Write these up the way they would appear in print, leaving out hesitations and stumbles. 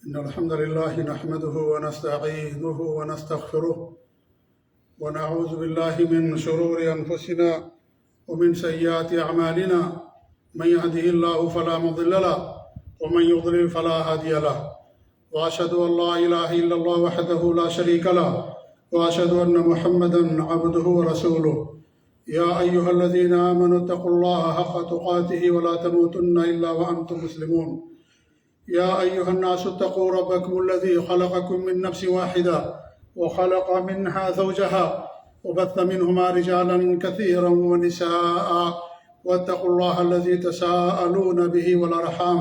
إن الحمد لله نحمده ونستعينه ونستغفره ونعوذ بالله من شرور أنفسنا ومن سيئات أعمالنا من يهده الله فلا مضل له ومن يضلل فلا هادي له وأشهد أن لا إله إلا الله وحده لا شريك له وأشهد أن محمدا عبده ورسوله يا أيها الذين آمنوا اتقوا الله حق تقاته ولا تموتن إلا وأنتم مسلمون يا أيها الناس اتقوا ربكم الذي خلقكم من نفس واحدة وخلق منها زوجها وبث منهما رجالا كثيرا ونساء واتقوا الله الذي تساءلون به والأرحام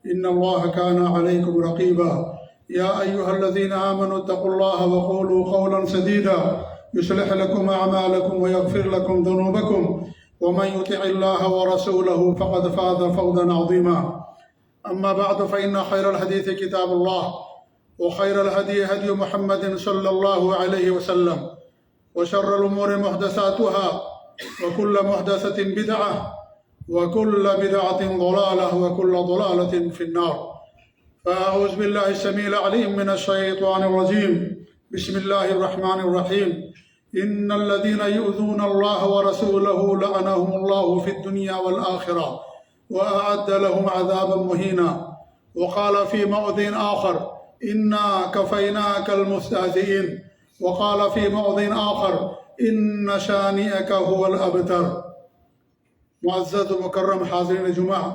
إن الله كان عليكم رقيبا يا أيها الذين آمنوا اتقوا الله وقولوا قولا سديدا يصلح لكم أعمالكم ويغفر لكم ذنوبكم ومن يطع الله ورسوله فقد فاز فوزا عظيما أما بعد فإن خير الحديث كتاب الله وخير الهدي هدي محمد صلى الله عليه وسلم وشر الأمور محدثاتها وكل محدثة بدعة وكل بدعة ضلالة وكل ضلالة في النار فأعوذ بالله السميع العليم من الشيطان الرجيم بسم الله الرحمن الرحيم إن الذين يؤذون الله ورسوله لعنهم الله في الدنيا والآخرة وأعد لهم عذابا مهينا وقال في موضع آخر إنا كفيناك المستهزئين وقال في موضع آخر إن شانئك هو الأبتر معزز و مکرم حاضرین جمعہ،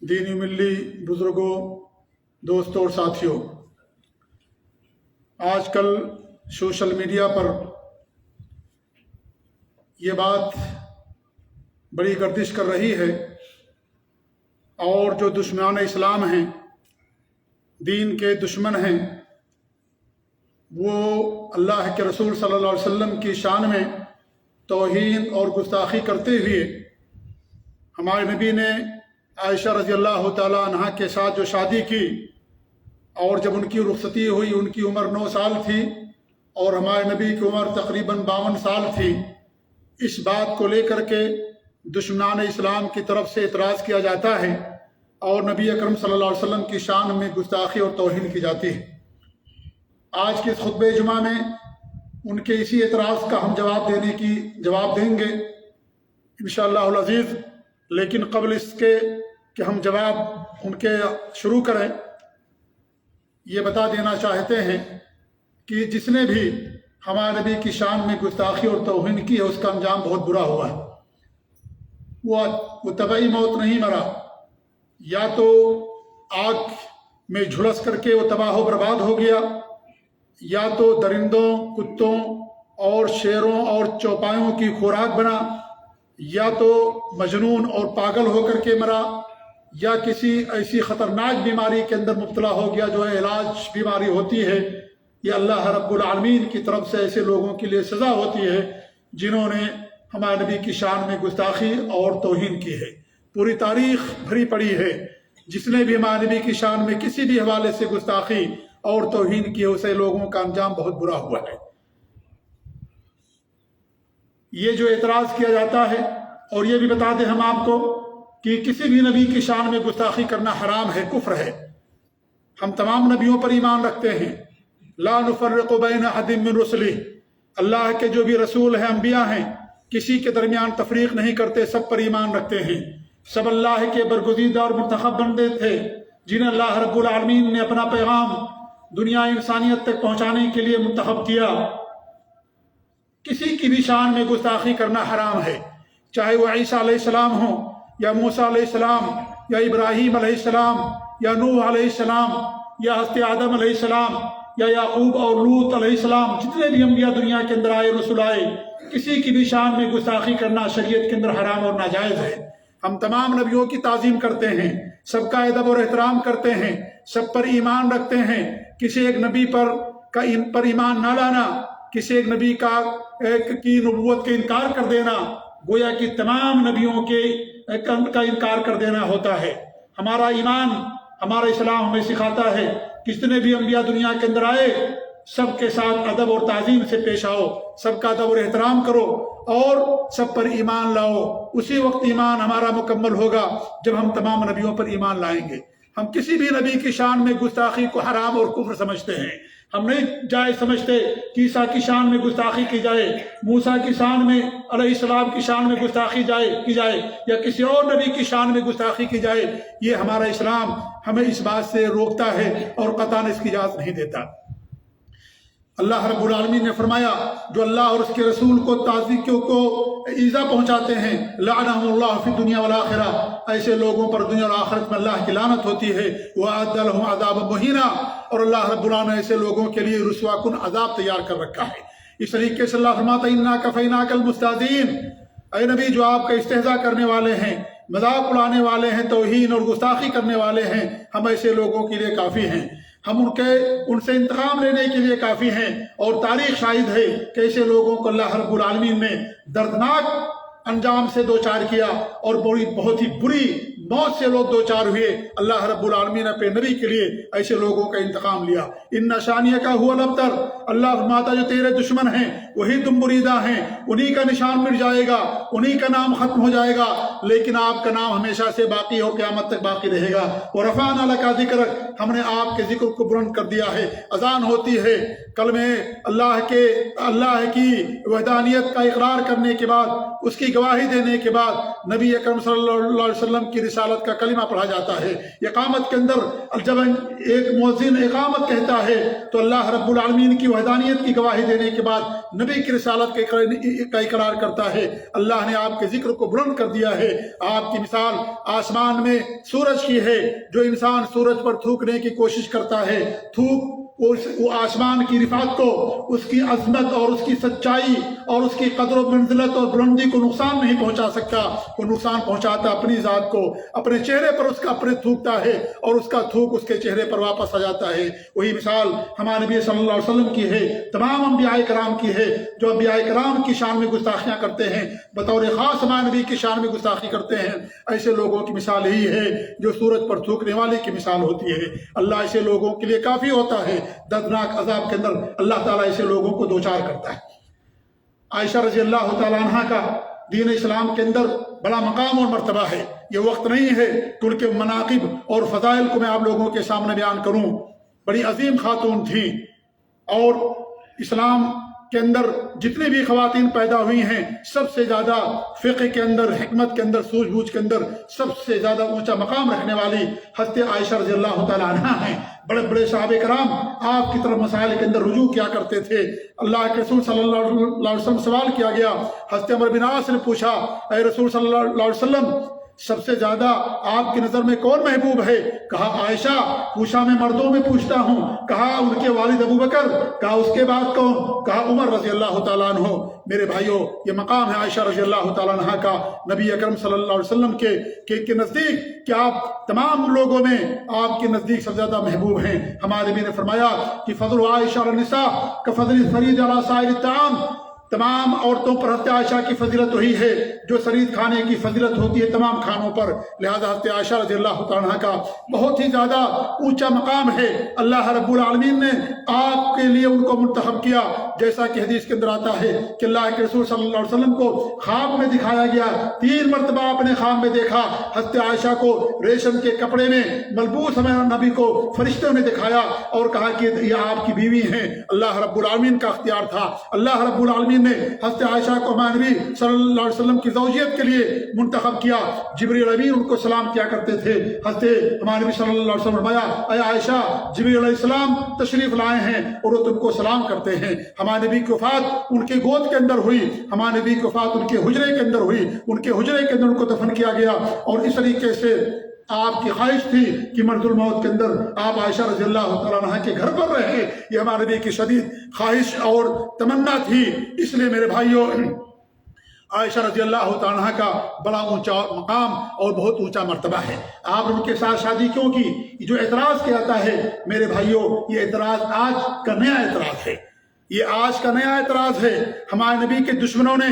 دینی ملی بزرگوں، دوستوں اور ساتھیوں، آج کل سوشل میڈیا پر یہ بات بڑی گردش کر رہی ہے اور جو دشمنان اسلام ہیں، دین کے دشمن ہیں، وہ اللہ کے رسول صلی اللہ علیہ وسلم کی شان میں توہین اور گستاخی کرتے ہوئے ہمارے نبی نے عائشہ رضی اللہ تعالیٰ عنہا کے ساتھ جو شادی کی اور جب ان کی رخصتی ہوئی ان کی عمر 9 سال تھی اور ہمارے نبی کی عمر تقریباً 52 سال تھی، اس بات کو لے کر کے دشمنان اسلام کی طرف سے اعتراض کیا جاتا ہے اور نبی اکرم صلی اللہ علیہ وسلم کی شان میں گستاخی اور توہین کی جاتی ہے۔ آج کے اس خطبہ جمعہ میں ان کے اسی اعتراض کا ہم جواب دیں گے انشاءاللہ العزیز، لیکن قبل اس کے کہ ہم جواب ان کے شروع کریں، یہ بتا دینا چاہتے ہیں کہ جس نے بھی ہمارے نبی کی شان میں گستاخی اور توہین کی ہے اس کا انجام بہت برا ہوا ہے۔ وہ طبعی موت نہیں مرا، یا تو آگ میں جھلس کر کے وہ تباہ و برباد ہو گیا، یا تو درندوں، کتوں اور شیروں اور چوپایوں کی خوراک بنا، یا تو مجنون اور پاگل ہو کر کے مرا، یا کسی ایسی خطرناک بیماری کے اندر مبتلا ہو گیا جو علاج بیماری ہوتی ہے۔ یہ اللہ رب العالمین کی طرف سے ایسے لوگوں کے لیے سزا ہوتی ہے جنہوں نے ہمارے نبی کی شان میں گستاخی اور توہین کی ہے۔ پوری تاریخ بھری پڑی ہے، جس نے بھی ہمارے نبی کی شان میں کسی بھی حوالے سے گستاخی اور توہین کی اسے لوگوں کا انجام بہت برا ہوا ہے۔ یہ جو اعتراض کیا جاتا ہے، اور یہ بھی بتا دیں ہم آپ کو کہ کسی بھی نبی کی شان میں گستاخی کرنا حرام ہے، کفر ہے۔ ہم تمام نبیوں پر ایمان رکھتے ہیں، لا نفرق بین احد من رسلہ، اللہ کے جو بھی رسول ہیں، انبیاء ہیں، کسی کے درمیان تفریق نہیں کرتے، سب پر ایمان رکھتے ہیں۔ سب اللہ کے برگزیدہ اور منتخب بندے تھے جنہیں اللہ رب العالمین نے اپنا پیغام دنیا انسانیت تک پہنچانے کے لیے منتخب کیا۔ کسی کی بھی شان میں گستاخی کرنا حرام ہے، چاہے وہ عیسیٰ علیہ السلام ہوں، یا موسیٰ علیہ السلام، یا ابراہیم علیہ السلام، یا نوح علیہ السلام، یا حضرت آدم علیہ السلام، یا یعقوب اور لوط علیہ السلام، جتنے بھی انبیاء دنیا کے اندر آئے، رسول آئے، کسی کی بھی شان میں گستاخی کرنا شریعت کے اندر حرام اور ناجائز ہے۔ ہم تمام نبیوں کی تعظیم کرتے ہیں، سب کا ادب اور احترام کرتے ہیں، سب پر ایمان رکھتے ہیں۔ کسی ایک نبی پر ایمان نہ لانا، کسی ایک نبی کی نبوت کا انکار کر دینا، گویا کہ تمام نبیوں کا انکار کر دینا ہوتا ہے۔ ہمارا ایمان، ہمارا اسلام ہمیں سکھاتا ہے کہ جتنے بھی انبیاء دنیا کے اندر آئے، سب کے ساتھ ادب اور تعظیم سے پیش آؤ، سب کا ادب اور احترام کرو اور سب پر ایمان لاؤ۔ اسی وقت ایمان ہمارا مکمل ہوگا جب ہم تمام نبیوں پر ایمان لائیں گے۔ ہم کسی بھی نبی کی شان میں گستاخی کو حرام اور کفر سمجھتے ہیں. ہم نہیں جائز سمجھتے کہ عیسیٰ کی شان میں گستاخی کی جائے، موسیٰ کی شان میں علیہ السلام کی شان میں گستاخی کی جائے یا کسی اور نبی کی شان میں گستاخی کی جائے. یہ ہمارا اسلام ہمیں اس بات سے روکتا ہے اور قطعاً اس کی اجازت نہیں دیتا. اللہ رب العالمین نے فرمایا جو اللہ اور اس کے رسول کو تعظیم کو ایذا پہنچاتے ہیں لعنہم اللہ فی الدنیا والآخرہ، ایسے لوگوں پر دنیا اور آخرت میں اللہ کی لعنت ہوتی ہے. وَأَعَدَّ لَهُمْ عَذَابًا مُهِينًا، اور اللہ رب العالمین نے ایسے لوگوں کے لیے رسوا کن عذاب تیار کر رکھا ہے. اس طریقے سے اللہ فرماتا ہے اِنَّا كَفَيْنَاكَ الْمُسْتَهْزِئِينَ، اے نبی جو آپ کا استہزاء کرنے والے ہیں، مذاق اڑانے والے ہیں، توہین اور گستاخی کرنے والے ہیں، ہم ایسے لوگوں کے لیے کافی ہیں. ہم ان سے انتقام لینے کے لیے کافی ہیں. اور تاریخ شاہد ہے کہ ایسے لوگوں کو اللہ رب العالمین نے دردناک انجام سے دوچار کیا اور بہت ہی بری موت سے لوگ دوچار ہوئے. اللہ رب العالمین نے اپنے نبی کے لیے ایسے لوگوں کا انتقام لیا. ان شانیہ کا ہوا الابتر، اللہ فرماتا جو تیرے دشمن ہیں وہی تم بریدہ ہیں، انہی کا نشان مٹ جائے گا، انہی کا نام ختم ہو جائے گا، لیکن آپ کا نام ہمیشہ سے باقی ہو، قیامت تک باقی رہے گا. ورفعنا لک ذکرک، ہم نے آپ کے ذکر کو بلند کر دیا ہے. اذان ہوتی ہے، کلمہ اللہ کی وحدانیت کا اقرار کرنے کے بعد، اس کی گواہی دینے کے بعد نبی اکرم صلی اللہ علیہ وسلم کی رسالت کا کلمہ پڑھا جاتا ہے. اقامت کے اندر جب ایک مؤذن اقامت کہتا ہے تو اللہ رب العالمین کی وحدانیت کی گواہی دینے کے بعد نبی کی رسالت کا اقرار کرتا ہے. اللہ نے آپ کے ذکر کو بلند کر دیا ہے. آپ کی مثال آسمان میں سورج کی ہے. جو انسان سورج پر تھوکنے کی کوشش کرتا ہے، وہ آسمان کی رفعت کو، اس کی عظمت اور اس کی سچائی اور اس کی قدر و منزلت اور بلندی کو نقصان نہیں پہنچا سکتا. وہ نقصان پہنچاتا اپنی ذات کو، اپنے چہرے پر اس کا اپنے تھوکتا ہے اور اس کا تھوک اس کے چہرے پر واپس آ جاتا ہے. وہی مثال ہمارے نبی صلی اللہ علیہ وسلم کی ہے، تمام انبیاء کرام کی ہے. جو انبیاء کرام کی شان میں گستاخیاں کرتے ہیں، بطور خاص ہمارے نبی کی شان میں گستاخی کرتے ہیں، ایسے لوگوں کی مثال یہی ہے جو سورج پر تھوکنے والے کی مثال ہوتی ہے. اللہ ایسے لوگوں کے لیے کافی ہوتا ہے. دردناک عذاب کے اندر اللہ تعالیٰ ایسے لوگوں کو دوچار کرتا ہے. عائشہ رضی اللہ تعالیٰ عنہ کا دین اسلام کے اندر بڑا مقام اور مرتبہ ہے. یہ وقت نہیں ہے کہ ان کے مناقب اور فضائل کو میں آپ لوگوں کے سامنے بیان کروں. بڑی عظیم خاتون تھیں اور اسلام کے اندر جتنی بھی خواتین پیدا ہوئی ہیں سب سے زیادہ فقہ کے اندر، حکمت کے اندر، سوجھ بوجھ کے اندر سب سے زیادہ اونچا مقام رکھنے والی حضرت عائشہ رضی اللہ تعالیٰ عنہا ہیں. بڑے بڑے صحابہ کرام آپ کی طرف مسائل کے اندر رجوع کیا کرتے تھے. اللہ کے رسول صلی اللہ علیہ وسلم سوال کیا گیا. حضرت عمر بن عاص نے پوچھا اے رسول صلی اللہ علیہ وسلم سب سے زیادہ آپ کی نظر میں کون محبوب ہے؟ کہا عائشہ. پوچھا میں مردوں میں پوچھتا ہوں. کہا ان کے والد ابو بکر. کہا اس کے بعد کون؟ کہا عمر رضی اللہ تعالیٰ عنہ. میرے بھائیوں یہ مقام ہے عائشہ رضی اللہ تعالیٰ عنہ کا نبی اکرم صلی اللہ علیہ وسلم کے نزدیک کہ آپ تمام لوگوں میں آپ کے نزدیک سب سے زیادہ محبوب ہیں. ہمارے نبی نے فرمایا کہ فضل عائشہ علی النساء کفضل الثرید علی سائر الطعام. تمام عورتوں پر حضرت عائشہ کی فضیلت وہی ہے جو سرید کھانے کی فضیلت ہوتی ہے تمام کھانوں پر. لہذا حضرت عائشہ رضی اللہ تعالیٰ عنہ کا بہت ہی زیادہ اونچا مقام ہے. اللہ رب العالمین نے آپ کے لیے ان کو منتخب کیا. جیسا کہ حدیث کے اندر آتا ہے کہ اللہ کے رسول صلی اللہ علیہ وسلم کو خواب میں دکھایا گیا. 3 مرتبہ اپنے خواب میں دیکھا. حضرت عائشہ کو ریشم کے کپڑے میں ملبوس ہمارے نبی کو فرشتوں نے دکھایا اور کہا کہ یہ آپ کی بیوی ہیں. اللہ رب العالمین کا اختیار تھا. اللہ رب العالمین نے حضرت عائشہ کو ہمارے نبی صلی اللہ علیہ وسلم کی زوجیت کے لیے منتخب کیا. جبریل امین ان کو سلام کیا کرتے تھے. حضرت ہمارے نبی صلی اللہ علیہ وسلم نے فرمایا اے عائشہ جبریل علیہ السلام تشریف لائے ہیں اور وہ تم کو سلام کرتے ہیں. ہمارے نبی کی وفات ان کے گود کے اندر ہوئی. ہمارے نبی کی وفات ان کے حجرے کے اندر ہوئی. ان کے حجرے کے اندر ان کو دفن کیا گیا. اور اس طریقے سے آپ کی خواہش تھی کہ مرد الموت کے اندر آپ عائشہ رضی اللہ تعالیٰ عنہ کے گھر پر رہے. یہ ہمارے نبی کی شدید خواہش اور تمنا تھی. اس لیے میرے بھائیوں عائشہ رضی اللہ تعالیٰ عنہ کا بڑا اونچا مقام اور بہت اونچا مرتبہ ہے. آپ نے ان کے ساتھ شادی کیوں کی؟ جو اعتراض کیا جاتا ہے میرے بھائیوں یہ اعتراض آج کا نیا اعتراض ہے. یہ آج کا نیا اعتراض ہے. ہمارے نبی کے دشمنوں نے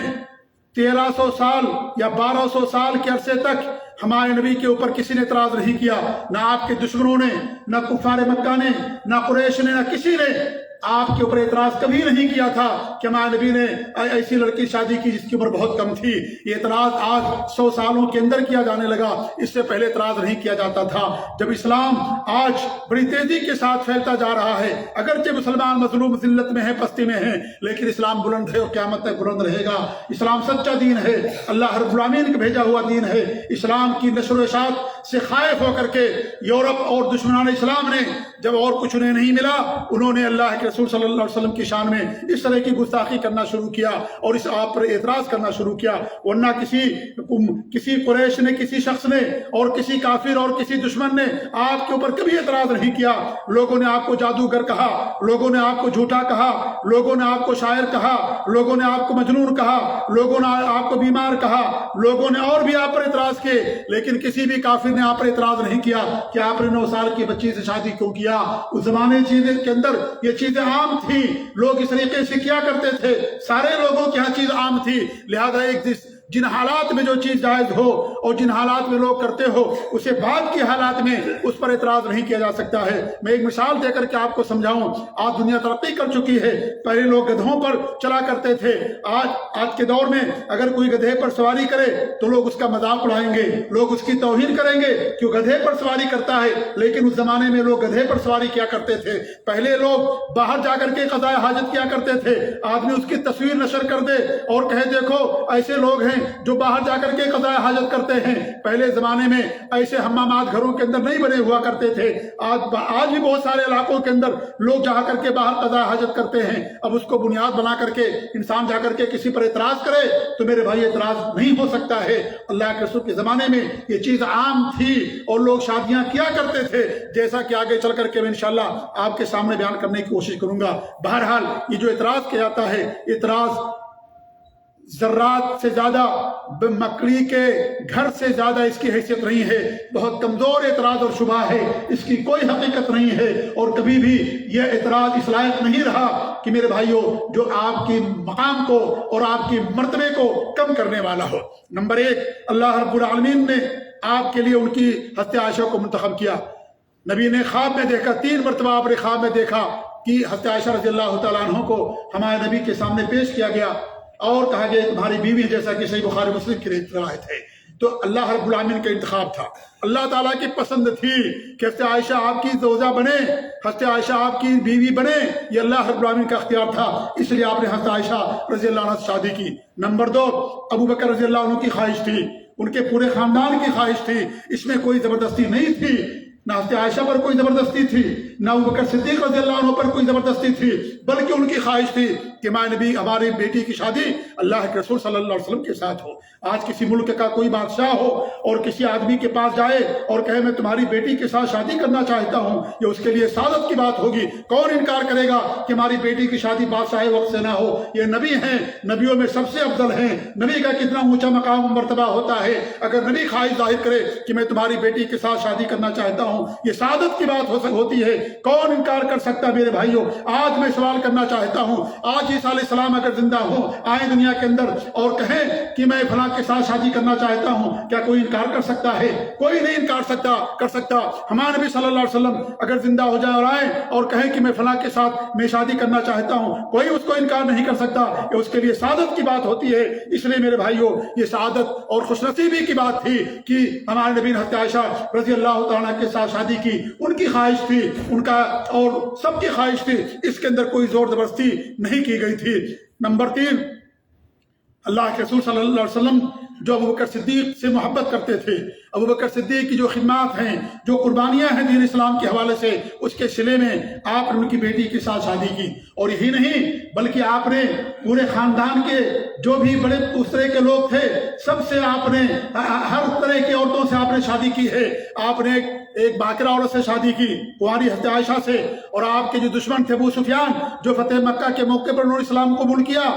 1300 سال یا 1200 سال کے عرصے تک ہمارے نبی کے اوپر کسی نے اعتراض نہیں کیا. نہ آپ کے دشمنوں نے، نہ کفار مکہ نے، نہ قریش نے، نہ کسی نے آپ کے اوپر اعتراض کبھی نہیں کیا تھا کہ ہمارے نبی نے ایسی لڑکی شادی کی جس کی عمر بہت کم تھی. یہ اعتراض آج 100 سالوں کے اندر کیا جانے لگا، اس سے پہلے اعتراض نہیں کیا جاتا تھا. جب اسلام آج بڑی تیزی کے ساتھ پھیلتا جا رہا ہے، اگرچہ مسلمان مظلوم ذلت میں ہیں، پستی میں ہیں، لیکن اسلام بلند ہے اور قیامت تک بلند رہے گا. اسلام سچا دین ہے، اللہ رب العالمین کا بھیجا ہوا دین ہے. اسلام کی نشر و اشاعت سے خائف ہو کر کے یورپ اور دشمنان اسلام نے جب اور کچھ انہیں نہیں ملا، انہوں نے اللہ کے رسول صلی اللہ علیہ وسلم کی شان میں اس طرح کی گستاخی کرنا شروع کیا اور اس آپ پر اعتراض کرنا شروع کیا. ورنہ کسی قریش نے، کسی شخص نے اور کسی کافر اور کسی دشمن نے آپ کے اوپر کبھی اعتراض نہیں کیا. لوگوں نے آپ کو جادوگر کہا، لوگوں نے آپ کو جھوٹا کہا، لوگوں نے آپ کو شاعر کہا، لوگوں نے آپ کو مجنون کہا، لوگوں نے آپ کو بیمار کہا، لوگوں نے اور بھی آپ پر اعتراض کیے، لیکن کسی بھی کافر نے آپ پر اعتراض نہیں کیا کہ آپ نے 9 سال کی بچی سے شادی کیوں کیا. اس زمانے کے اندر یہ چیزیں عام تھی، لوگ اس طریقے سے کیا کرتے تھے، سارے لوگوں کی ہر چیز عام تھی. لہذا جن حالات میں جو چیز جائز ہو اور جن حالات میں لوگ کرتے ہو، اسے بعد کے حالات میں اس پر اعتراض نہیں کیا جا سکتا ہے. میں ایک مثال دے کر کے آپ کو سمجھاؤں. آج دنیا ترقی کر چکی ہے، پہلے لوگ گدھوں پر چلا کرتے تھے. آج کے دور میں اگر کوئی گدھے پر سواری کرے تو لوگ اس کا مذاق اڑائیں گے، لوگ اس کی توہین کریں گے کہ وہ گدھے پر سواری کرتا ہے. لیکن اس زمانے میں لوگ گدھے پر سواری کیا کرتے تھے. پہلے لوگ باہر جا کر کے قضاء حاجت کیا کرتے تھے. آدمی اس کی تصویر نشر کر دے اور کہے دیکھو ایسے لوگ ہیں جو باہر جا کر کے قضاء حاجت کرتے ہیں. پہلے زمانے میں ایسے حمامات گھروں کے اندر نہیں بنے ہوا کرتے تھے. آج بھی بہت سارے علاقوں کے اندر لوگ جا کر کے باہر قضاء حاجت کرتے ہیں. اب اس کو بنیاد بنا کر کے انسان جا کر کے کسی پر اعتراض کرے تو میرے بھائی اعتراض نہیں ہو سکتا ہے. اللہ کے رسول کے زمانے میں یہ چیز عام تھی اور لوگ شادیاں کیا کرتے تھے، جیسا کہ آگے چل کر کے میں انشاءاللہ آپ کے سامنے بیان کرنے کی کوشش کروں گا. بہرحال یہ جو اعتراض کیا جاتا ہے، اعتراض ذرات سے زیادہ، مکڑی کے گھر سے زیادہ اس کی حیثیت نہیں ہے. بہت کمزور اعتراض اور شبہ ہے، اس کی کوئی حقیقت نہیں ہے اور کبھی بھی یہ اعتراض اس لائق نہیں رہا کہ میرے بھائیوں جو آپ کی مقام کو اور آپ کی مرتبے کو کم کرنے والا ہو. نمبر 1، اللہ رب العالمین نے آپ کے لیے ان کی حضرت عائشہ کو منتخب کیا. نبی نے خواب میں دیکھا، 3 مرتبہ آپ نے خواب میں دیکھا کہ حضرت عائشہ رضی اللہ تعالیٰ عنہ کو ہمارے نبی کے سامنے پیش کیا گیا اور کہا گیا تمہاری بیوی، جیسا کہ صحیح بخاری مسلم کی روایت ہے. تو اللہ رب العالمین کا انتخاب تھا، اللہ تعالیٰ کی پسند تھی کہ حضرت عائشہ آپ کی زوجہ بنے، حضرت عائشہ آپ کی بیوی بنے. یہ اللہ رب العالمین کا اختیار تھا، اس لیے آپ نے حضرت عائشہ رضی اللہ عنہ سے شادی کی. نمبر 2، ابو بکر رضی اللہ عنہ کی خواہش تھی، ان کے پورے خاندان کی خواہش تھی. اس میں کوئی زبردستی نہیں تھی، نہ حضرت عائشہ پر کوئی زبردستی تھی، نہ ابو بکر صدیق رضی اللہ عنہ پر کوئی زبردستی تھی، بلکہ ان کی خواہش تھی کہ ہمارے نبی، ہماری بیٹی کی شادی اللہ کے رسول صلی اللہ علیہ وسلم کے ساتھ ہو. آج کسی ملک کا کوئی بادشاہ ہو اور کسی آدمی کے پاس جائے اور کہے میں تمہاری بیٹی کے ساتھ شادی کرنا چاہتا ہوں، یہ اس کے لیے سعادت کی بات ہوگی. کون انکار کرے گا کہ ہماری بیٹی کی شادی بادشاہ وقت سے نہ ہو؟ یہ نبی ہیں، نبیوں میں سب سے افضل ہیں. نبی کا کتنا اونچا مقام مرتبہ ہوتا ہے. اگر نبی خواہش ظاہر کرے کہ میں تمہاری بیٹی کے ساتھ شادی کرنا چاہتا ہوں، یہ سعادت کی بات ہوتی ہے. کون انکار کر سکتا؟ میرے بھائیوں، آج میں سوال کرنا چاہتا ہوں، آج عیسیٰ علیہ السلام اگر زندہ ہوں، آئیں دنیا کے اندر اور کہیں کہ میں فلاں کے ساتھ شادی کرنا چاہتا ہوں، کیا کوئی انکار کر سکتا ہے؟ کوئی نہیں انکار کر سکتا. ہمارے نبی صلی اللہ علیہ وسلم اگر زندہ ہو جائے اور آئے اور کہیں کہ میں فلاں کے ساتھ میں شادی کرنا چاہتا ہوں، کوئی اس کو انکار نہیں کر سکتا. یہ اس کے لیے سعادت کی بات ہوتی ہے. اس لیے میرے بھائیوں، یہ سعادت اور خوش نصیبی کی بات تھی کہ ہمارے نبی نے حضرت عائشہ رضی اللہ تعالیٰ کے ساتھ شادی کی. ان کی خواہش تھی، ان کا اور سب کی خواہش تھی، اس کے اندر کوئی زور زبردستی نہیں کی گئی تھی. نمبر 3، اللہ کے رسول صلی اللہ علیہ وسلم جو ابو بکر صدیق سے محبت کرتے تھے، ابو بکر صدیق کی جو خدمات ہیں، جو قربانیاں ہیں دین اسلام کے حوالے سے، اس کے صلے میں آپ نے ان کی بیٹی کے ساتھ شادی کی. اور یہی نہیں بلکہ آپ نے پورے خاندان کے جو بھی بڑے اس طرح کے لوگ تھے، سب سے آپ نے ہر طرح کی عورتوں سے آپ نے شادی کی ہے. آپ نے ایک باقرہ عورت سے شادی کی، کنواری حضرت عائشہ سے. اور آپ کے جو دشمن تھے ابو سفیان، جو فتح مکہ کے موقع پر انہوں نے اسلام قبول کیا،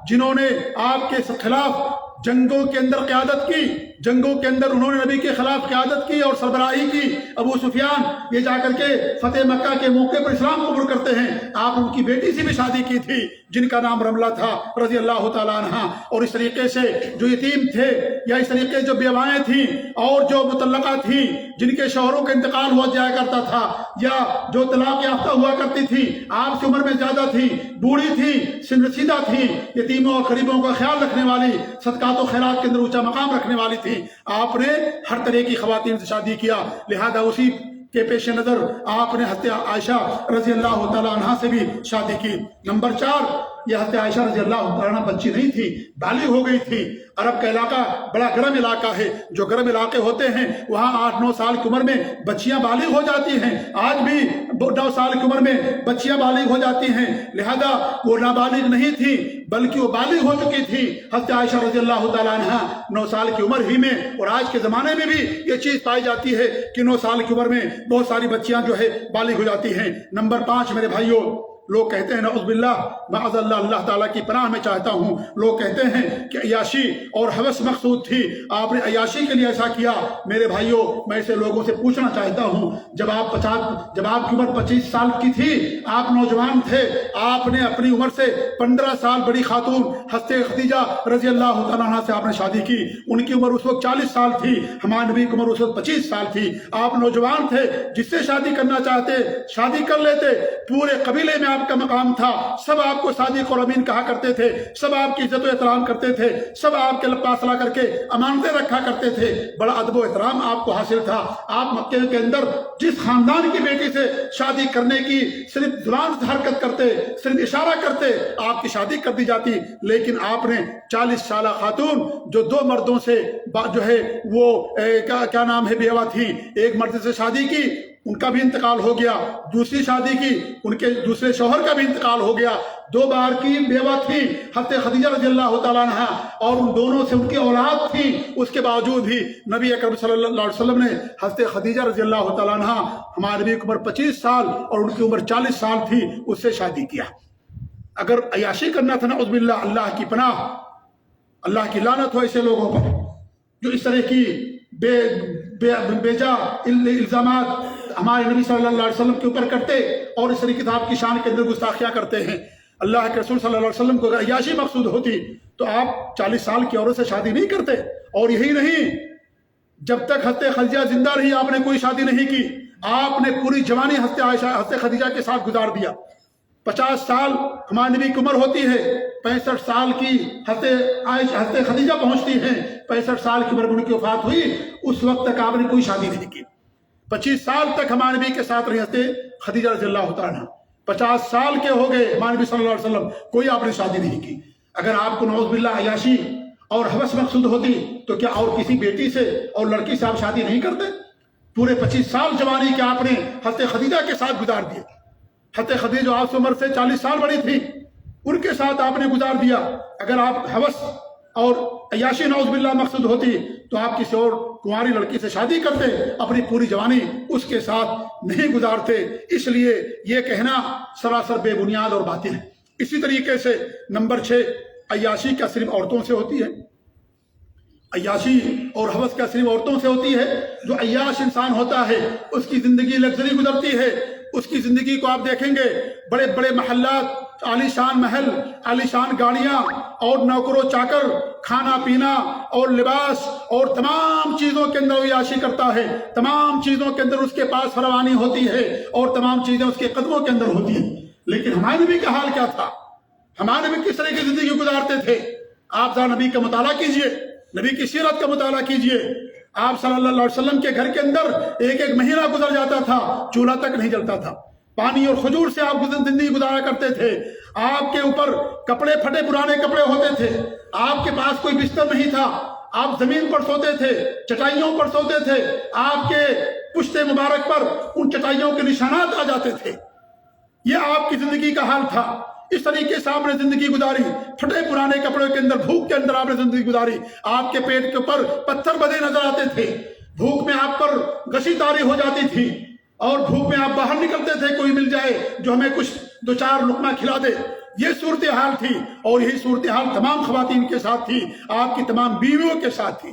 جنہوں نے آپ کے خلاف جنگوں کے اندر قیادت کی، جنگوں کے اندر انہوں نے نبی کے خلاف قیادت کی اور سربراہی کی. ابو سفیان یہ جا کر کے فتح مکہ کے موقع پر اسلام قبول کرتے ہیں. آپ ان کی بیٹی سے بھی شادی کی تھی جن کا نام رملہ تھا رضی اللہ تعالیٰ عنہ. اور اس طریقے سے جو یتیم تھے یا اس طریقے جو بیوائیں تھیں اور جو مطلقہ تھیں جن کے شوہروں کا انتقال ہوا جایا کرتا تھا یا جو طلاق یافتہ ہوا کرتی تھی، آپ سے عمر میں زیادہ تھی، بوڑھی تھی، سن رسیدہ تھی، یتیموں اور غریبوں کا خیال رکھنے والی، صدقات و خیرات کے اندر اونچا مقام رکھنے والی تھی. آپ نے ہر طرح کی خواتین سے شادی کیا. لہذا اسی کے پیش نظر آپ نے حضرت عائشہ رضی اللہ تعالیٰ عنہ سے بھی شادی کی. نمبر 4، یہ حضرت عائشہ رضی اللہ تعالیٰ عنہ بچی نہیں تھی، بالغ ہو گئی تھی. عرب کا علاقہ بڑا گرم علاقہ ہے. جو گرم علاقے ہوتے ہیں وہاں 8-9 سال کی عمر میں بچیاں بالغ ہو جاتی ہیں. آج بھی 9 سال کی عمر میں بچیاں بالغ ہو جاتی ہیں. لہذا وہ نابالغ نہیں تھی بلکہ وہ بالغ ہو چکی تھی. حضرت عائشہ رضی اللہ تعالیٰ عنہ 9 سال کی عمر ہی میں، اور آج کے زمانے میں بھی یہ چیز پائی جاتی ہے کہ 9 سال کی عمر میں بہت ساری بچیاں جو ہے بالغ ہو جاتی ہیں. نمبر 5 میرے بھائیوں، لوگ کہتے ہیں نعوذ باللہ معاذ اللہ، اللہ تعالیٰ کی پناہ میں چاہتا ہوں، لوگ کہتے ہیں کہ عیاشی اور ہوس مقصود تھی، آپ نے عیاشی کے لیے ایسا کیا. میرے بھائیوں، میں ایسے لوگوں سے پوچھنا چاہتا ہوں، جب آپ کی عمر 25 سال کی تھی، آپ نوجوان تھے، آپ نے اپنی عمر سے 15 سال بڑی خاتون حضرت خدیجہ رضی اللہ تعالیٰ عنہ سے آپ نے شادی کی. ان کی عمر اس وقت 40 سال تھی، ہمارے نبی کی عمر اس وقت 25 سال تھی. آپ نوجوان تھے، جس سے شادی کرنا چاہتے شادی کر لیتے. پورے قبیلے میں آپ کا مقام تھا، سب آپ کو صادق اور امین کہا کرتے تھے، سب آپ کی عزت و احترام کرتے تھے، سب آپ کے پاسلا کر کے امانتیں رکھا کرتے تھے. بڑا ادب و احترام آپ کو حاصل تھا. آپ مکے کے اندر جس خاندان کی بیٹی سے شادی کرنے کی صرف زبان سے حرکت کرتے، صرف اشارہ کرتے، آپ کی شادی کر دی جاتی. لیکن آپ نے 40 سالہ خاتون جو 2 مردوں سے جو ہے وہ کیا نام ہے بیوہ تھی، ایک مرد سے شادی کی، ان کا بھی انتقال ہو گیا، دوسری شادی کی، ان کے دوسرے شوہر کا بھی انتقال ہو گیا. 2 بار کی بیوہ تھی حضرت خدیجہ رضی اللہ تعالیٰ عنہ، اور ان دونوں سے ان کی اولاد تھی. اس کے باوجود بھی نبی اکرم صلی اللہ علیہ وسلم نے حضرت خدیجہ رضی اللہ تعالیٰ عنہ، ہمارے نبی کی عمر 25 سال اور ان کی عمر 40 سال تھی، اس سے شادی کیا. اگر عیاشی کرنا تھا نعوذ باللہ، اللہ کی پناہ، اللہ کی لعنت ہو ایسے لوگوں پر جو اس طرح کی بے جا الزامات ہمارے نبی صلی اللہ علیہ وسلم کے اوپر کرتے اور اس طرح کتاب کی شان کے اندر گستاخیاں کرتے ہیں. اللہ کے رسول صلی اللہ علیہ وسلم کو اگر عیاشی مقصود ہوتی تو آپ 40 سال کی عورت سے شادی نہیں کرتے. اور یہی نہیں، جب تک حضرت خدیجہ زندہ رہی آپ نے کوئی شادی نہیں کی. آپ نے پوری جوانی حضرت خدیجہ کے ساتھ گزار دیا. 50 سال ہمارے نبی کی عمر ہوتی ہے، 65 سال کی حضرت خدیجہ پہنچتی ہیں، 65 سال کی عمر میں ان کی وفات ہوئی. اس وقت تک آپ نے کوئی شادی نہیں کی. 25 سال تک ہمارے نبی کے ساتھ رہی حضرت خدیجہ رضی اللہ تعالیٰ عنہ. 50 سال کے ہو گئے ہمارے نبی صلی اللہ علیہ وسلم، کوئی آپ نے شادی نہیں کی. اگر آپ کو نعوذ باللہ عیاشی اور ہوس مقصود ہوتی تو کیا اور کسی بیٹی سے اور لڑکی سے آپ شادی نہیں کرتے؟ پورے 25 سال جوانی کے آپ نے حضرت خدیجہ کے ساتھ گزار دیے. حضرت خدیجہ آپ سے عمر سے 40 سال بڑی تھی، ان کے ساتھ آپ نے گزار دیا. اگر آپ ہوس اور عیاشی نعوذ باللہ مقصود ہوتی تو آپ کسی اور کنواری لڑکی سے شادی کرتے، اپنی پوری جوانی اس کے ساتھ نہیں گزارتے. اس لیے یہ کہنا سراسر بے بنیاد اور باطل ہے. اسی طریقے سے نمبر 6، عیاشی کیا صرف عورتوں سے ہوتی ہے؟ عیاشی اور ہوس کیا صرف عورتوں سے ہوتی ہے؟ جو عیاش انسان ہوتا ہے اس کی زندگی لگژری گزرتی ہے. اس کی زندگی کو آپ دیکھیں گے، بڑے بڑے محلات، عالی شان محل، عالی شان گاڑیاں اور نوکر و چاکر، کھانا پینا اور لباس اور تمام چیزوں کے اندر وہ عیاشی کرتا ہے. تمام چیزوں کے اندر اس کے پاس فراوانی ہوتی ہے اور تمام چیزیں اس کے قدموں کے اندر ہوتی ہیں. لیکن ہمارے نبی کا حال کیا تھا؟ ہمارے نبی کس طرح کی زندگی گزارتے تھے؟ آپ ذرا نبی کا مطالعہ کیجئے، نبی کی سیرت کا مطالعہ کیجئے. آپ صلی اللہ علیہ وسلم کے گھر کے اندر ایک مہینہ گزر جاتا تھا، چولہا تک نہیں جلتا تھا. پانی اور کھجور سے آپ زندگی گزارا کرتے تھے. آپ کے اوپر کپڑے پھٹے پرانے کپڑے ہوتے تھے. آپ کے پاس کوئی بستر نہیں تھا. آپ زمین پر سوتے تھے، چٹائیوں پر سوتے تھے. آپ کے پشت مبارک پر ان چٹائیوں کے نشانات آ جاتے تھے. یہ آپ کی زندگی کا حال تھا. اس طریقے سے آپ نے زندگی گزاری. پھٹے پرانے کپڑوں کے اندر، بھوک کے اندر آپ نے زندگی گزاری. آپ کے پیٹ کے اوپر پتھر بدے نظر آتے تھے. بھوک میں آپ پر غشی طاری ہو جاتی تھی اور بھوک میں آپ باہر نکلتے تھے، کوئی مل جائے جو ہمیں کچھ 2-4 لقمہ کھلا دے. یہ صورتحال تھی اور یہی صورتحال تمام خواتین کے ساتھ تھی، آپ کی تمام بیویوں کے ساتھ تھی.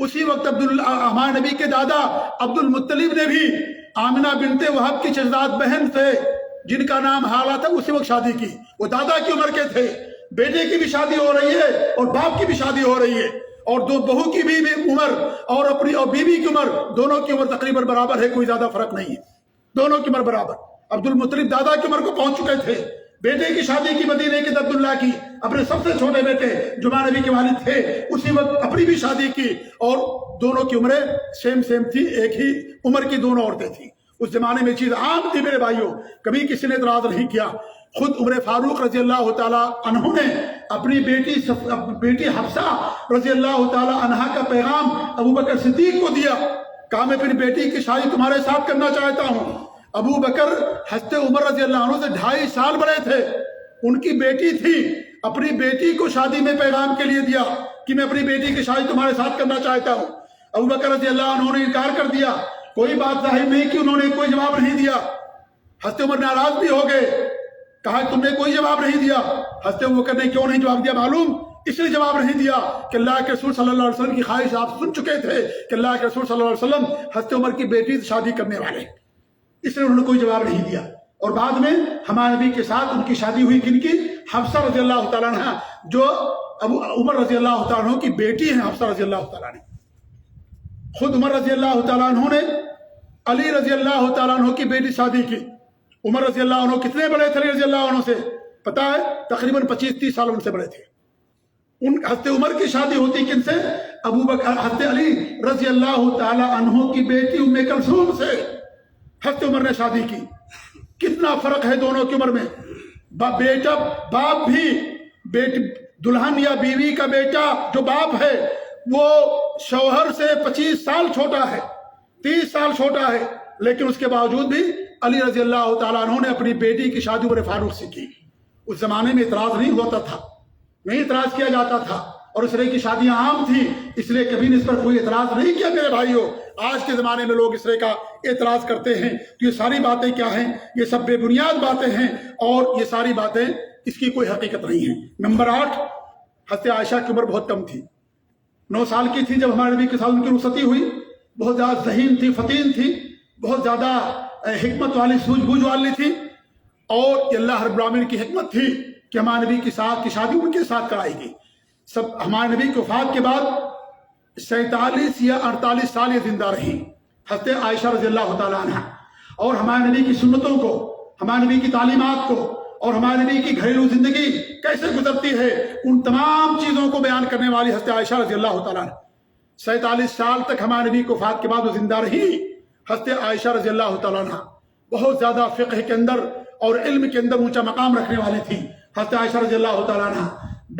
اسی وقت ہمارے نبی کے دادا عبد المطلب نے بھی آمنہ بنت وہب کی چچزاد بہن تھے جن کا نام حالہ تھا، اسی وقت شادی کی. وہ دادا کی عمر کے تھے. بیٹے کی بھی شادی ہو رہی ہے اور باپ کی بھی شادی ہو رہی ہے، اور دو بہو کی بھی عمر اور اپنی اور بیوی کی عمر، دونوں کی عمر تقریباً برابر ہے، کوئی زیادہ فرق نہیں ہے، دونوں کی عمر برابر. عبد المطلب دادا کی عمر کو پہنچ چکے تھے. بیٹے کی شادی کی مدینے کے عبداللہ کی، اپنے سب سے چھوٹے بیٹے جو ہمارے نبی کے والد تھے، اسی وقت اپنی بھی شادی کی، اور دونوں کی عمریں سیم تھی، ایک ہی عمر کی دونوں عورتیں تھیں. اس زمانے میں چیز عام تھی میرے بھائیوں، کبھی کسی نے اعتراض نہیں کیا. خود عمر فاروق رضی اللہ تعالیٰ عنہ نے اپنی بیٹی حفصہ رضی اللہ تعالیٰ عنہ کا پیغام ابو بکر صدیق کو دیا، کہا میں اپنی بیٹی کی شادی تمہارے ساتھ کرنا چاہتا ہوں. ابو بکر حضرت عمر رضی اللہ عنہ سے 2.5 سال بڑے تھے، ان کی بیٹی تھی، اپنی بیٹی کو شادی میں پیغام کے لیے دیا کہ میں اپنی بیٹی کی شادی تمہارے ساتھ کرنا چاہتا ہوں. ابو بکر رضی اللہ عنہ نے انکار کر دیا، کوئی بات ظاہر نہیں کہ انہوں نے کوئی جواب نہیں دیا. حضرت عمر ناراض بھی ہو گئے، کہا تم نے کوئی جواب نہیں دیا. حضرت ابو بکر نے کیوں نہیں جواب دیا معلوم؟ اس لیے جواب نہیں دیا کہ اللہ کے رسول صلی اللہ علیہ وسلم کی خواہش آپ سن چکے تھے کہ اللہ کے رسول صلی اللہ علیہ وسلم حضرت عمر کی بیٹی سے شادی کرنے والے، اس لیے انہوں نے کوئی جواب نہیں دیا. اور بعد میں ہمارے نبی کے ساتھ ان کی شادی ہوئی، کن کی؟ حفصہ رضی اللہ تعالیٰ عنہ، جو عمر رضی اللہ تعالیٰ عنہ کی بیٹی ہیں. حفصہ رضی اللہ تعالیٰ عنہ، خود عمر رضی اللہ تعالیٰ عنہ نے علی رضی اللہ تعالیٰ عنہ کی بیٹی شادی کی. عمر رضی اللہ عنہ کتنے بڑے تھے علی رضی اللہ عنہ سے؟ پتا ہے، تقریباً 25-30 سال ان سے بڑے تھے. حضرت عمر کی شادی ہوتی کن سے؟ حضرت علی رضی اللہ تعالیٰ عنہ کی بیٹی ام کلثوم سے حضرت عمر نے شادی کی. کتنا فرق ہے دونوں کی عمر میں. بیٹا باپ بھی دلہن یا بیوی کا بیٹا جو باپ ہے وہ شوہر سے 25 سال چھوٹا ہے، 30 سال چھوٹا ہے، لیکن اس کے باوجود بھی علی رضی اللہ تعالیٰ عنہ نے اپنی بیٹی کی شادی عمر فاروق سے کی. اس زمانے میں اعتراض نہیں ہوتا تھا، نہیں اعتراض کیا جاتا تھا، اور اس طرح کی شادیاں عام تھیں، اس لیے کبھی اس پر کوئی اعتراض نہیں کیا میرے بھائیوں. آج کے زمانے میں لوگ اس طرح کا اعتراض کرتے ہیں کہ یہ ساری باتیں کیا ہیں؟ یہ سب بے بنیاد باتیں ہیں، اور یہ ساری باتیں اس کی کوئی حقیقت نہیں ہے. نمبر 8، حضرت عائشہ کی عمر بہت کم تھی، 9 سال کی تھی جب ہمارے نبی کے ساتھ ان کی رخصتی ہوئی. بہت زیادہ ذہین تھی، فطین تھی، بہت زیادہ حکمت والی، سوجھ بوجھ والی تھی، اور یہ اللہ رب العالمین کی حکمت تھی کہ ہمارے نبی کی شادی ان کے ساتھ کرائی گئی. ہمارے نبی کی وفات کے بعد 47 یا 48 سال یہ زندہ رہی حضرت عائشہ رضی اللہ تعالیٰ عنہ، اور ہمارے نبی کی سنتوں کو، ہمارے نبی کی تعلیمات کو، اور ہمارے نبی کی گھریلو زندگی کیسے گزرتی ہے، ان تمام چیزوں کو بیان کرنے والی حضرت عائشہ رضی اللہ تعالیٰ عنہ. 47 سال تک ہمارے نبی کی وفات کے بعد وہ زندہ رہی. حضرت عائشہ رضی اللہ تعالیٰ عنہ بہت زیادہ فقہ کے اندر اور علم کے اندر اونچا مقام رکھنے والے تھی. حضرت عائشہ رضی اللہ تعالیٰ عنہ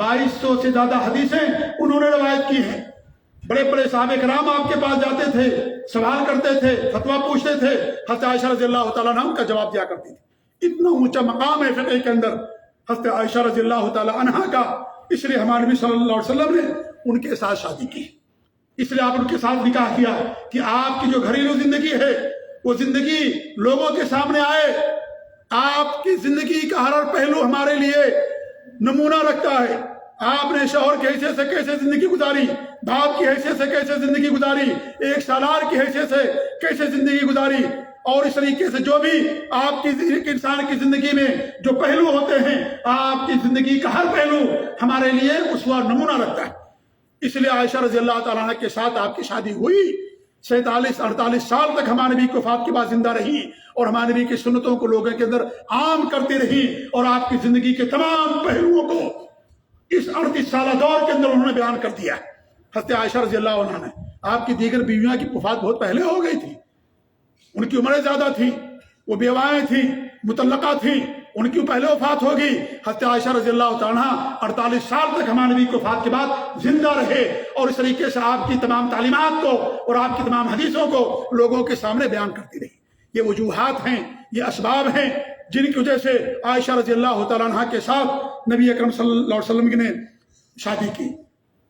2200 سے زیادہ حدیثیں انہوں نے روایت کی ہیں. بڑے بڑے صحابہ کرام آپ کے پاس جاتے تھے، سوال کرتے تھے، فتویٰ پوچھتے تھے، حضرت عائشہ رضی اللہ تعالیٰ عنہ ان کا جواب دیا کرتی تھی. اتنا اونچا مقام ہے فقہ کے اندر حضرت عائشہ رضی اللہ تعالیٰ عنہ کا. اس لیے ہمارے نبی صلی اللہ علیہ وسلم نے ان کے ساتھ شادی کی، اس لیے آپ ان کے ساتھ نکاح کیا کہ آپ کی جو گھریلو زندگی ہے وہ زندگی لوگوں کے سامنے آئے. آپ کی زندگی کا ہر پہلو ہمارے لیے نمونہ رکھتا ہے. آپ نے شوہر کی حیثیت سے کیسے زندگی گزاری، باپ کی حیثیت سے کیسے زندگی گزاری، ایک سالار کی حیثیت سے کیسے زندگی گزاری، اور اس طریقے سے جو بھی آپ کی انسان کی زندگی میں جو پہلو ہوتے ہیں، آپ کی زندگی کا ہر پہلو ہمارے لیے اسوہ نمونہ رکھتا ہے. اس لیے عائشہ رضی اللہ تعالیٰ عنہ کے ساتھ آپ کی شادی ہوئی. 47-48 سال تک ہمارے نبی کی وفات کے بعد زندہ رہی، اور ہمارے نبی کی سنتوں کو لوگوں کے اندر عام کرتی رہی، اور آپ کی زندگی کے تمام پہلوؤں کو اس 38 سالہ دور کے اندر انہوں نے بیان کر دیا. حضرت عائشہ رضی اللہ عنہ نے، آپ کی دیگر بیویاں کی وفات بہت پہلے ہو گئی تھی، ان کی عمریں زیادہ تھیں، وہ بیوائیں تھیں، مطلقہ تھیں، ان کی پہلے وفات ہوگی. حضرت عائشہ رضی اللہ تعالیٰ 48 سال تک ہمارے نبی کی وفات کے بعد زندہ رہے، اور اس طریقے سے آپ کی تمام تعلیمات کو اور آپ کی تمام حدیثوں کو لوگوں کے سامنے بیان کرتی رہی. یہ وجوہات ہیں، یہ اسباب ہیں جن کی وجہ سے عائشہ رضی اللہ تعالیٰ عنہ کے ساتھ نبی اکرم صلی اللہ علیہ وسلم نے شادی کی.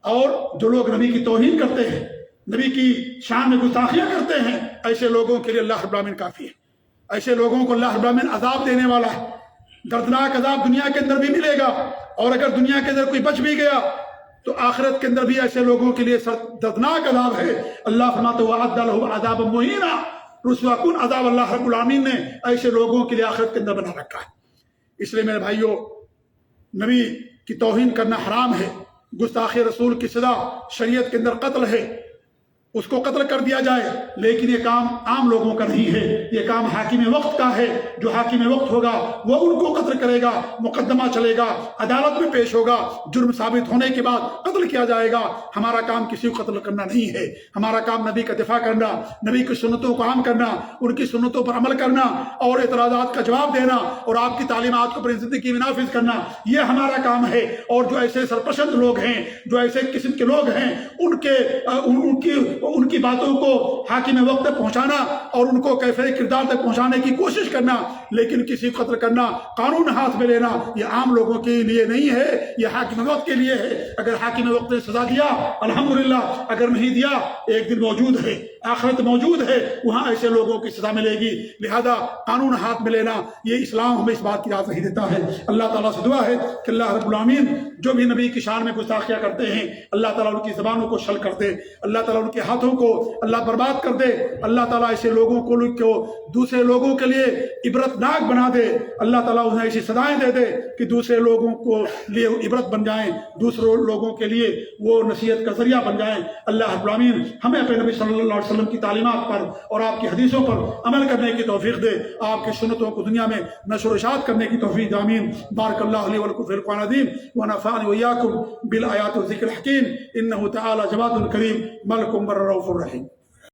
اور جو لوگ نبی کی توہین کرتے ہیں، نبی کی شان میں گستاخیاں کرتے ہیں، ایسے لوگوں کے لیے اللہ رب العالمین کافی ہے. ایسے لوگوں کو اللہ رب العالمین عذاب دینے والا ہے. دردناک عذاب دنیا کے اندر بھی ملے گا، اور اگر دنیا کے اندر کوئی بچ بھی گیا تو آخرت کے اندر بھی ایسے لوگوں کے لیے دردناک عذاب ہے۔ اللہ فرماتے وَأَعَدَّ لَهُمْ عَذَابًا مُهِينًا، رسوا کن عذاب اللہ رب العالمین نے ایسے لوگوں کے لیے آخرت کے اندر بنا رکھا ہے۔ اس لیے میرے بھائیوں، نبی کی توہین کرنا حرام ہے، گستاخی رسول کی سزا شریعت کے اندر قتل ہے، اس کو قتل کر دیا جائے، لیکن یہ کام عام لوگوں کا نہیں ہے، یہ کام حاکم وقت کا ہے۔ جو حاکم وقت ہوگا وہ ان کو قتل کرے گا، مقدمہ چلے گا، عدالت میں پیش ہوگا، جرم ثابت ہونے کے بعد قتل کیا جائے گا۔ ہمارا کام کسی کو قتل کرنا نہیں ہے، ہمارا کام نبی کا دفاع کرنا، نبی کی سنتوں کو عام کرنا، ان کی سنتوں پر عمل کرنا اور اعتراضات کا جواب دینا اور آپ کی تعلیمات کو اپنی زندگی میں نافذ کرنا، یہ ہمارا کام ہے۔ اور جو ایسے سرپسند لوگ ہیں، جو ایسے قسم کے لوگ ہیں، ان کی باتوں کو حاکم وقت تک پہنچانا اور ان کو کیفیت کردار تک پہنچانے کی کوشش کرنا، لیکن کسی کو قتل کرنا، قانون ہاتھ میں لینا، یہ عام لوگوں کے لیے نہیں ہے، یہ حاکم وقت کے لیے ہے۔ اگر حاکم وقت نے سزا دیا الحمدللہ، اگر نہیں دیا ایک دن موجود ہے، آخرت موجود ہے، وہاں ایسے لوگوں کی سزا ملے گی۔ لہذا قانون ہاتھ میں لینا، یہ اسلام ہمیں اس بات کی اجازت نہیں دیتا ہے۔ اللہ تعالیٰ سے دعا ہے کہ اللہ رب العالمین جو بھی نبی کی شان میں گستاخیاں کرتے ہیں، اللہ تعالیٰ ان کی زبانوں کو شل کر دے، اللہ تعالیٰ ان کے ہاتھوں کو اللہ برباد کر دے، اللہ تعالیٰ ایسے لوگوں کو دوسرے لوگوں کے لیے عبرت ناک بنا دے، اللہ تعالیٰ انہیں ایسی سزائیں دے دے کہ دوسرے لوگوں کو لیے عبرت بن جائیں، دوسرے لوگوں کے لیے وہ نصیحت کا ذریعہ بن جائیں۔ اللہ رب العالمین ہمیں اپنے نبی صلی اللہ علیہ وسلم کی تعلیمات پر اور آپ کی حدیثوں پر عمل کرنے کی توفیق دے، آپ کی سنتوں کو دنیا میں نشر و اشاعت کرنے کی توفیق۔ آمین۔ بارک اللہ علی ولکم فی القرآن العظیم ونفعني وإياكم بالآیات والذکر الحکیم، انہ تعالی جواد کریم ملک بر رؤوف الرحیم۔